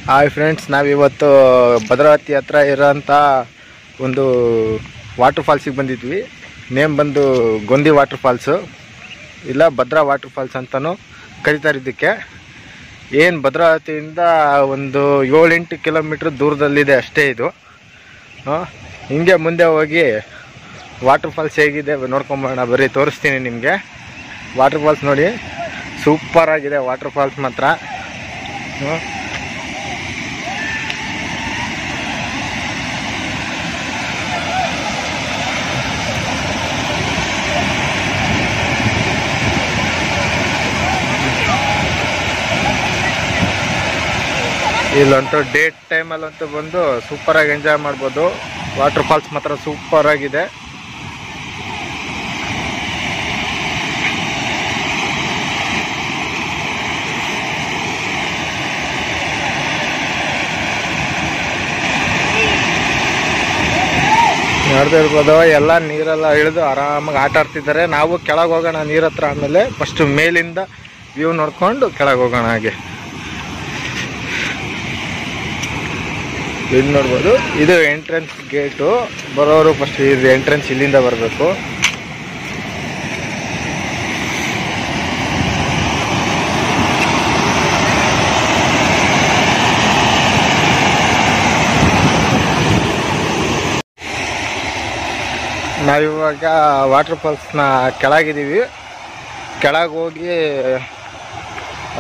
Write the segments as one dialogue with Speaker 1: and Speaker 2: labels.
Speaker 1: Hi friends, ನಾವಿವತ್ತು ಭದ್ರಾವತಿ ಹತ್ರ ಇರೋಂಥ ಒಂದು ವಾಟರ್ ಫಾಲ್ಸಿಗೆ ಬಂದಿದ್ವಿ. ನೇಮ್ ಬಂದು ಗೊಂದಿ ವಾಟರ್ ಫಾಲ್ಸು, ಇಲ್ಲ ಭದ್ರಾ ವಾಟರ್ ಫಾಲ್ಸ್ ಅಂತಲೂ ಕರೀತಾರೆ ಇದಕ್ಕೆ. ಏನು ಭದ್ರಾವತಿಯಿಂದ ಒಂದು 7-8 ಕಿಲೋಮೀಟ್ರ್ ದೂರದಲ್ಲಿದೆ ಅಷ್ಟೇ ಇದು. ಹಿಂಗೆ ಮುಂದೆ ಹೋಗಿ ವಾಟರ್ ಫಾಲ್ಸ್ ಹೇಗಿದೆ ನೋಡ್ಕೊಂಬೋಣ, ಬರೀ ತೋರಿಸ್ತೀನಿ ನಿಮಗೆ. ವಾಟರ್ ಫಾಲ್ಸ್ ನೋಡಿ, ಸೂಪರಾಗಿದೆ ವಾಟರ್ ಫಾಲ್ಸ್ ಮಾತ್ರ. ಇಲ್ಲಂತೂ ಡೇಟ್ ಟೈಮಲ್ಲಂತೂ ಬಂದು ಸೂಪರಾಗಿ ಎಂಜಾಯ್ ಮಾಡ್ಬೋದು. ವಾಟರ್ ಫಾಲ್ಸ್ ಮಾತ್ರ ಸೂಪರಾಗಿದೆ. ನೋಡ್ತಾ ಇರ್ಬೋದು, ಎಲ್ಲ ನೀರೆಲ್ಲ ಇಳಿದು ಆರಾಮಾಗಿ ಆಟ ಆಡ್ತಿದ್ದಾರೆ. ನಾವು ಕೆಳಗೆ ಹೋಗೋಣ ನೀರ ಹತ್ರ, ಆಮೇಲೆ ಫಸ್ಟ್ ಮೇಲಿಂದ ವ್ಯೂ ನೋಡ್ಕೊಂಡು ಕೆಳಗೆ ಹೋಗೋಣ. ಹಾಗೆ ಇಲ್ಲಿ ನೋಡ್ಬೋದು, ಇದು ಎಂಟ್ರೆನ್ಸ್ ಗೇಟು. ಬರೋರು ಫಸ್ಟ್ ಇದು ಎಂಟ್ರೆನ್ಸ್ ಇಲ್ಲಿಂದ ಬರಬೇಕು. ನಾವಿವಾಗ ವಾಟರ್ ಫಾಲ್ಸ್ನ ಕೆಳಗಿದ್ದೀವಿ. ಕೆಳಗೆ ಹೋಗಿ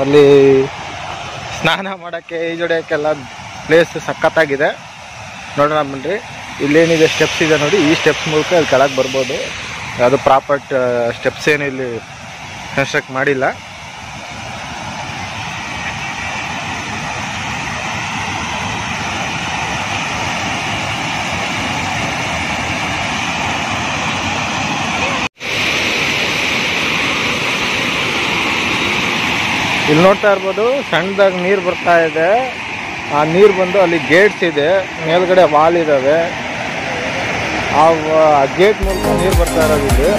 Speaker 1: ಅಲ್ಲಿ ಸ್ನಾನ ಮಾಡೋಕ್ಕೆ, ಈಜೊಡೆಯೋಕ್ಕೆಲ್ಲ ಪ್ಲೇಸ್ ಸಖತ್ತಾಗಿದೆ. ನೋಡೋಣ ಬನ್ನಿರಿ. ಇಲ್ಲೇನಿದೆ ಸ್ಟೆಪ್ಸ್ ಇದೆ ನೋಡಿ, ಈ ಸ್ಟೆಪ್ಸ್ ಮೂಲಕ ಇಲ್ಲಿ ಕೆಳಗೆ ಬರ್ಬೋದು. ಯಾವುದು ಪ್ರಾಪರ್ ಸ್ಟೆಪ್ಸ್ ಏನು ಇಲ್ಲಿ ಕನ್ಸ್ಟ್ರಕ್ಟ್ ಮಾಡಿಲ್ಲ. ಇಲ್ಲಿ ನೋಡ್ತಾ ಇರ್ಬೋದು, ಸಣ್ಣದಾಗಿ ನೀರು ಬರ್ತಾ ಇದೆ. ಆ ನೀರು ಬಂದು ಅಲ್ಲಿ ಗೇಟ್ಸ್ ಇದೆ, ಮೇಲ್ಗಡೆ ವಾಲ್ ಇದ್ದಾವೆ. ಆ ಗೇಟ್ ಮೂಲಕ ನೀರು ಬರ್ತಾ ಇರೋದು ಇಲ್ಲಿ.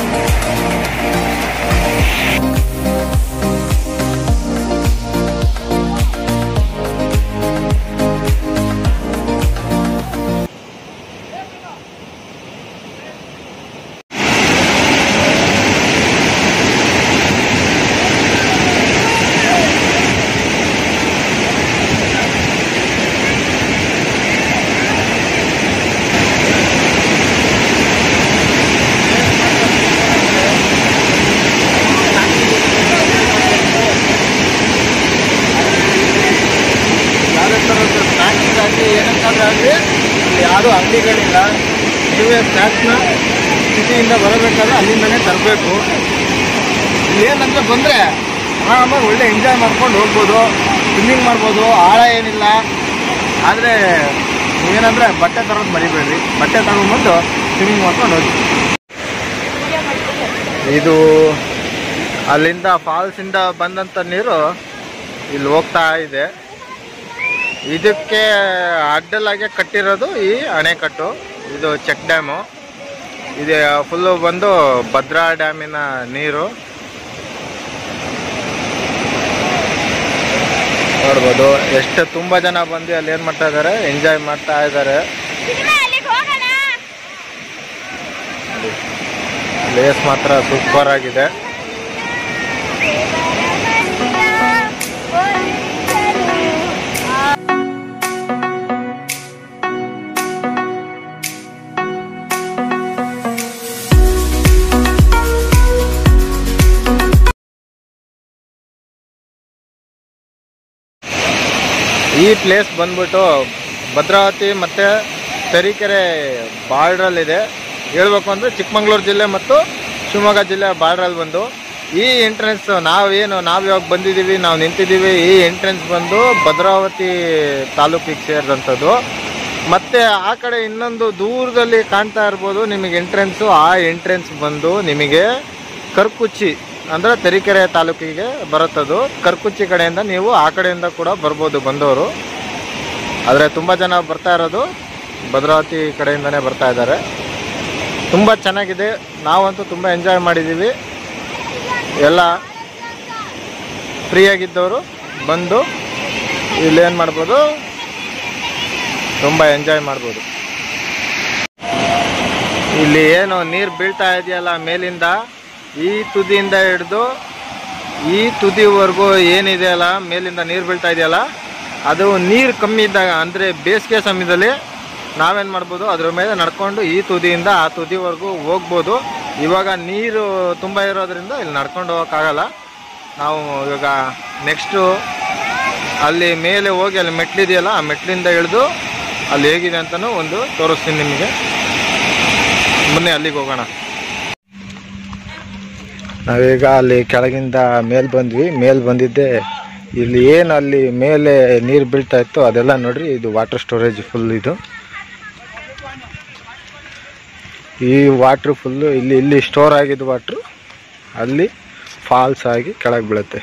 Speaker 1: ಅಂಗಡಿಗಳಿಲ್ಲ. ನೀವೇ ಸ್ನ್ಯಾಕ್ಸ್ನ ಸಿಟಿಯಿಂದ ಬರಬೇಕಾದ್ರೆ ಅಲ್ಲಿಂದನೇ ತರಬೇಕು. ಏನಂದರೆ ಬಂದರೆ ಆರಾಮಾಗಿ ಒಳ್ಳೆ ಎಂಜಾಯ್ ಮಾಡ್ಕೊಂಡು ಹೋಗ್ಬೋದು, ಸ್ವಿಮ್ಮಿಂಗ್ ಮಾಡ್ಬೋದು, ಆಳ ಏನಿಲ್ಲ. ಆದರೆ ನೀವೇನಂದರೆ ಬಟ್ಟೆ ತರೋದು ಮರಿಬೇಡ್ರಿ, ಬಟ್ಟೆ ತಗೊಂಡ್ಬಂದು ಸ್ವಿಮ್ಮಿಂಗ್ ಮಾಡ್ಕೊಂಡು ಹೋಗಿ. ಇದು ಅಲ್ಲಿಂದ ಫಾಲ್ಸಿಂದ ಬಂದಂಥ ನೀರು ಇಲ್ಲಿ ಹೋಗ್ತಾ ಇದೆ. ಇದಕ್ಕೆ ಅಡ್ಡಲಾಗೆ ಕಟ್ಟಿರೋದು ಈ ಅಣೆಕಟ್ಟು. ಇದು ಚೆಕ್ ಡ್ಯಾಮು. ಇದು ಫುಲ್ಲು ಬಂದು ಭದ್ರಾ ಡ್ಯಾಮಿನ ನೀರು ನೋಡ್ಬೋದು. ಎಷ್ಟು ತುಂಬ ಜನ ಬಂದು ಅಲ್ಲಿ ಏನು ಮಾಡ್ತಾ ಇದ್ದಾರೆ, ಎಂಜಾಯ್ ಮಾಡ್ತಾ ಇದ್ದಾರೆ. ಪ್ಲೇಸ್ ಮಾತ್ರ ಸೂಪರ್ ಆಗಿದೆ. ಈ ಪ್ಲೇಸ್ ಬಂದ್ಬಿಟ್ಟು ಭದ್ರಾವತಿ ಮತ್ತು ತರೀಕೆರೆ ಬಾರ್ಡ್ರಲ್ಲಿದೆ. ಹೇಳ್ಬೇಕು ಅಂದರೆ ಚಿಕ್ಕಮಗಳೂರು ಜಿಲ್ಲೆ ಮತ್ತು ಶಿವಮೊಗ್ಗ ಜಿಲ್ಲೆ ಬಾರ್ಡ್ರಲ್ಲಿ ಬಂದು ಈ ಎಂಟ್ರೆನ್ಸ್ ನಾವು ಇವಾಗ ಬಂದಿದ್ದೀವಿ, ನಾವು ನಿಂತಿದ್ದೀವಿ. ಈ ಎಂಟ್ರೆನ್ಸ್ ಬಂದು ಭದ್ರಾವತಿ ತಾಲೂಕಿಗೆ ಸೇರಿದಂಥದ್ದು. ಮತ್ತು ಆ ಕಡೆ ಇನ್ನೊಂದು ದೂರದಲ್ಲಿ ಕಾಣ್ತಾ ಇರ್ಬೋದು ನಿಮಗೆ ಎಂಟ್ರೆನ್ಸು. ಆ ಎಂಟ್ರೆನ್ಸ್ ಬಂದು ನಿಮಗೆ ಕರ್ಕುಚ್ಚಿ ಅಂದರೆ ತರೀಕೆರೆ ತಾಲೂಕಿಗೆ ಬರುತ್ತದು. ಕರ್ಕುಚ್ಚಿ ಕಡೆಯಿಂದ ನೀವು ಆ ಕಡೆಯಿಂದ ಕೂಡ ಬರ್ಬೋದು ಬಂದವರು. ಆದರೆ ತುಂಬ ಜನ ಬರ್ತಾ ಇರೋದು ಭದ್ರಾವತಿ ಕಡೆಯಿಂದನೇ ಬರ್ತಾ ಇದ್ದಾರೆ. ತುಂಬ ಚೆನ್ನಾಗಿದೆ. ನಾವಂತೂ ತುಂಬ ಎಂಜಾಯ್ ಮಾಡಿದ್ದೀವಿ. ಎಲ್ಲ ಫ್ರೀಯಾಗಿದ್ದವರು ಬಂದು ಇಲ್ಲೇನು ಮಾಡ್ಬೋದು, ತುಂಬ ಎಂಜಾಯ್ ಮಾಡ್ಬೋದು. ಇಲ್ಲಿ ಏನು ನೀರು ಬೀಳ್ತಾ ಇದೆಯಲ್ಲ ಮೇಲಿಂದ, ಈ ತುದಿಯಿಂದ ಹಿಡಿದು ಈ ತುದಿವರೆಗೂ ಏನಿದೆಯಲ್ಲ ಮೇಲಿಂದ ನೀರು ಬೀಳ್ತಾ ಇದೆಯಲ್ಲ, ಅದು ನೀರು ಕಮ್ಮಿ ಇದ್ದಾಗ ಅಂದರೆ ಬೇಸಿಗೆ ಸಮಯದಲ್ಲಿ ನಾವೇನು ಮಾಡ್ಬೋದು, ಅದ್ರ ಮೇಲೆ ನಡ್ಕೊಂಡು ಈ ತುದಿಯಿಂದ ಆ ತುದಿವರೆಗೂ ಹೋಗ್ಬೋದು. ಇವಾಗ ನೀರು ತುಂಬ ಇರೋದ್ರಿಂದ ಇಲ್ಲಿ ನಡ್ಕೊಂಡು ಹೋಗೋಕ್ಕಾಗಲ್ಲ. ನಾವು ಇವಾಗ ನೆಕ್ಸ್ಟು ಅಲ್ಲಿ ಮೇಲೆ ಹೋಗಿ ಅಲ್ಲಿ ಮೆಟ್ಲಿದೆಯಲ್ಲ, ಆ ಮೆಟ್ಲಿಂದ ಇಳಿದು ಅಲ್ಲಿ ಹೇಗಿದೆ ಅಂತಲೂ ಒಂದು ತೋರಿಸ್ತೀನಿ ನಿಮಗೆ. ಮೊನ್ನೆ ಅಲ್ಲಿಗೆ ಹೋಗೋಣ. ನಾವೀಗ ಅಲ್ಲಿ ಕೆಳಗಿಂದ ಮೇಲೆ ಬಂದಿದ್ದೆ. ಇಲ್ಲಿ ಏನು ಅಲ್ಲಿ ಮೇಲೆ ನೀರು ಬೀಳ್ತಾ ಇತ್ತು ಅದೆಲ್ಲ ನೋಡ್ರಿ. ಇದು ವಾಟರ್ ಸ್ಟೋರೇಜ್ ಫುಲ್. ಇದು ಈ ವಾಟ್ರು ಫುಲ್ಲು ಇಲ್ಲಿ ಸ್ಟೋರ್ ಆಗಿದ್ದು ವಾಟ್ರು ಅಲ್ಲಿ ಫಾಲ್ಸ್ ಆಗಿ ಕೆಳಗೆ ಬೀಳುತ್ತೆ.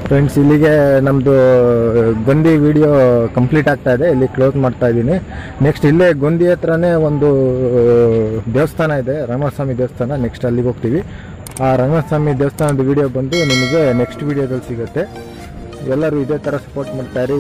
Speaker 1: ಫ್ರೆಂಡ್ಸ್, ಇಲ್ಲಿಗೆ ನಮ್ಮದು ಗೊಂದಿ ವಿಡಿಯೋ ಕಂಪ್ಲೀಟ್ ಆಗ್ತಾ ಇದೆ. ಇಲ್ಲಿ ಕ್ಲೋಸ್ ಮಾಡ್ತಾ ಇದ್ದೀನಿ. ನೆಕ್ಸ್ಟ್ ಇಲ್ಲೇ ಗೊಂದಿ ಹತ್ರನೇ ಒಂದು ದೇವಸ್ಥಾನ ಇದೆ, ರಂಗಸ್ವಾಮಿ ದೇವಸ್ಥಾನ. ನೆಕ್ಸ್ಟ್ ಅಲ್ಲಿಗೆ ಹೋಗ್ತೀವಿ. ಆ ರಂಗಸ್ವಾಮಿ ದೇವಸ್ಥಾನದ ವಿಡಿಯೋ ಬಂದು ನಿಮಗೆ ನೆಕ್ಸ್ಟ್ ವಿಡಿಯೋದಲ್ಲಿ ಸಿಗುತ್ತೆ. ಎಲ್ಲರೂ ಇದೇ ಥರ ಸಪೋರ್ಟ್ ಮಾಡ್ತಾಯಿರಿ.